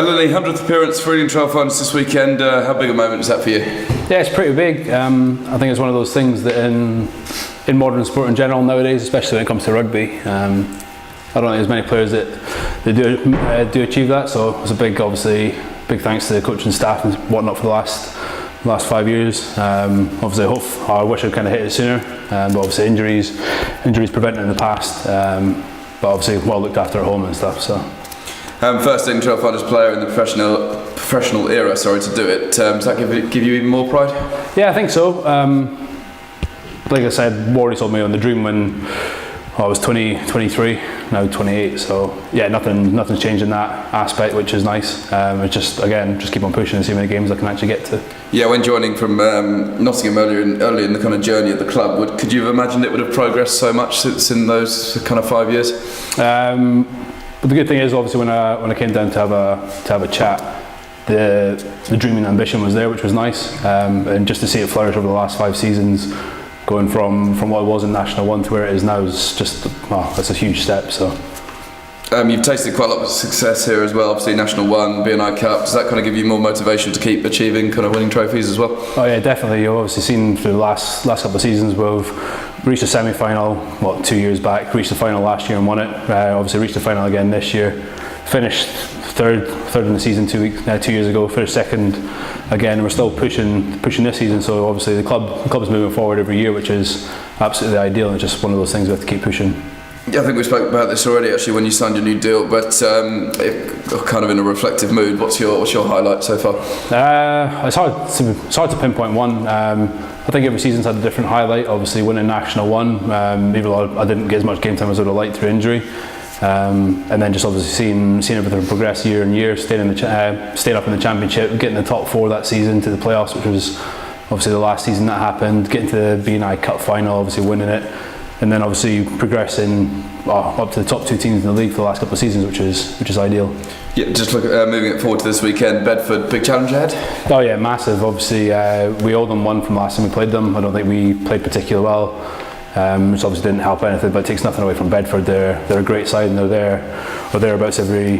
Lily, 100th appearance for Ealing Trailfinders this weekend. How big a moment is that for you? Yeah, it's pretty big. I think it's one of those things that in modern sport in general nowadays, especially when it comes to rugby, I don't think there's many players that do achieve that. So it's a big thanks to the coaching staff and whatnot for the last 5 years. Obviously, I wish I'd kind of hit it sooner, but obviously injuries prevented in the past. But obviously, well looked after at home and stuff. So. First Ealing Trailfinders player in the professional era, to do it. Does that give you even more pride? Yeah, I think so. Like I said, Wardy told me on the dream when I was 23, now 28. So yeah, nothing's changed in that aspect, which is nice. It's just keep on pushing and see how many games I can actually get to. Yeah, when joining from Nottingham early in the kind of journey of the club, could you have imagined it would have progressed so much since in those kind of 5 years? But the good thing is, obviously, when I came down to have a chat, the dream and ambition was there, which was nice, and just to see it flourish over the last 5 seasons, going from what it was in National 1 to where it is now is that's a huge step. So. You've tasted quite a lot of success here as well. Obviously, National 1, B&I Cup. Does that kind of give you more motivation to keep achieving, kind of winning trophies as well? Oh yeah, definitely. You've obviously seen through the last couple of seasons we've reached a semi-final 2 years back. Reached the final last year and won it. Obviously, reached the final again this year. Finished third in the season 2 years ago. Finished second again. We're still pushing this season. So obviously the club's moving forward every year, which is absolutely ideal. And it's just one of those things we have to keep pushing. Yeah, I think we spoke about this already actually when you signed your new deal, but kind of in a reflective mood. What's your highlight so far? It's hard to pinpoint one. I think every season's had a different highlight. Obviously, winning National 1, even though I didn't get as much game time as I would have liked through injury, and then just obviously seeing everything progress year on year, staying up in the Championship, getting the top 4 that season to the playoffs, which was obviously the last season that happened. Getting to the B&I Cup final, obviously winning it. And then obviously progressing up to the top 2 teams in the league for the last couple of seasons, which is ideal. Yeah, just moving it forward to this weekend, Bedford, big challenge ahead? Oh yeah, massive. Obviously, we owe them one from last time we played them. I don't think we played particularly well, which obviously didn't help anything, but it takes nothing away from Bedford. They're a great side and they're there or thereabouts every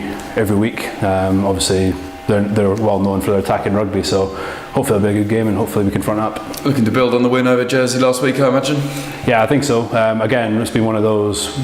week. Obviously, they're well known for their attacking rugby, so hopefully it'll be a good game and hopefully we can front up. Looking to build on the win over Jersey last week, I imagine? Yeah, I think so. Again, it's been one of those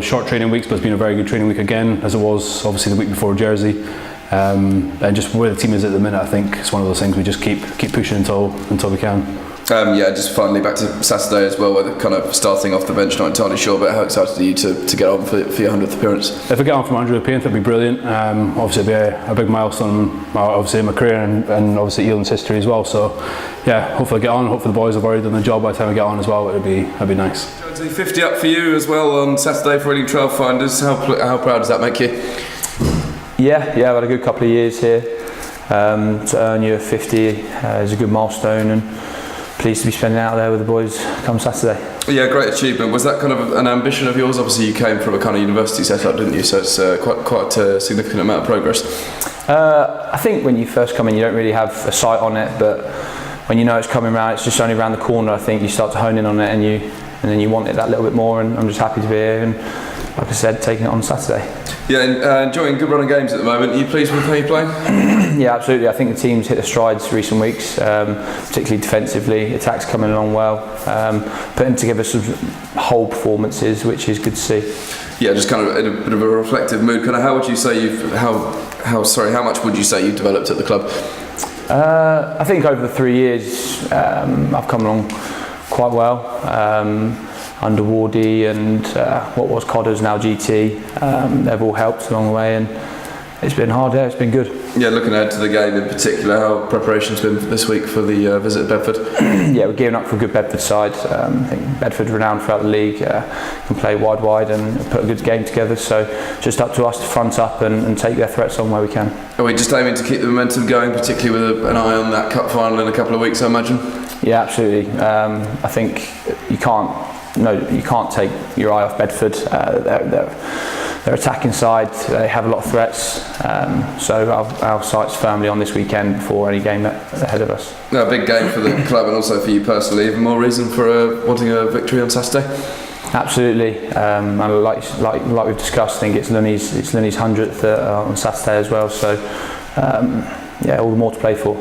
short training weeks, but it's been a very good training week again, as it was obviously the week before Jersey. And just where the team is at the minute, I think it's one of those things we just keep pushing until we can. Just finally back to Saturday as well, where they're kind of starting off the bench, not entirely sure, but how excited are you to get on for your 100th appearance? If I get on for my 100th appearance, that'd be brilliant. Obviously it'd be a big milestone, obviously in my career and obviously Ealing's history as well. So yeah, hopefully I get on. Hopefully the boys have already done the job by the time I get on as well. That'd be nice. 50 up for you as well on Saturday for Ealing Trailfinders. How proud does that make you? Yeah, I've had a good couple of years here. To earn your 50 is a good milestone, and pleased to be spending it out there with the boys come Saturday. Yeah, great achievement. Was that kind of an ambition of yours? Obviously you came from a kind of university setup, didn't you? So it's quite a significant amount of progress. I think when you first come in you don't really have a sight on it, but when you know it's coming around, it's just only around the corner, I think you start to hone in on it and then you want it that little bit more, and I'm just happy to be here and, like I said, taking it on Saturday. Yeah, and enjoying good run of games at the moment. Are you pleased with how you're playing? Yeah, absolutely. I think the team's hit the strides recent weeks, particularly defensively. Attack's coming along well, putting together some whole performances, which is good to see. Yeah, just kind of in a bit of a reflective mood. Kind of, how would you say how much would you say you've developed at the club? I think over the 3 years, I've come along quite well. Under Wardy and what was Codders, now GT, they've all helped along the way, and it's been hard. Yeah, it's been good. Yeah, looking ahead to the game in particular, how preparation's been this week for the visit to Bedford? Yeah, we're gearing up for a good Bedford side. I think Bedford's renowned throughout the league, can play wide and put a good game together, so just up to us to front up and take their threats on where we can. Are we just aiming to keep the momentum going, particularly with an eye on that cup final in a couple of weeks, I imagine? Yeah, absolutely. I think you can't take your eye off Bedford. They're attacking side, they have a lot of threats, so our sight's firmly on this weekend before any game ahead of us. A big game for the club and also for you personally. Even more reason for wanting a victory on Saturday? Absolutely, and like we've discussed, I think it's Lunny's 100th on Saturday as well. So yeah, all the more to play for.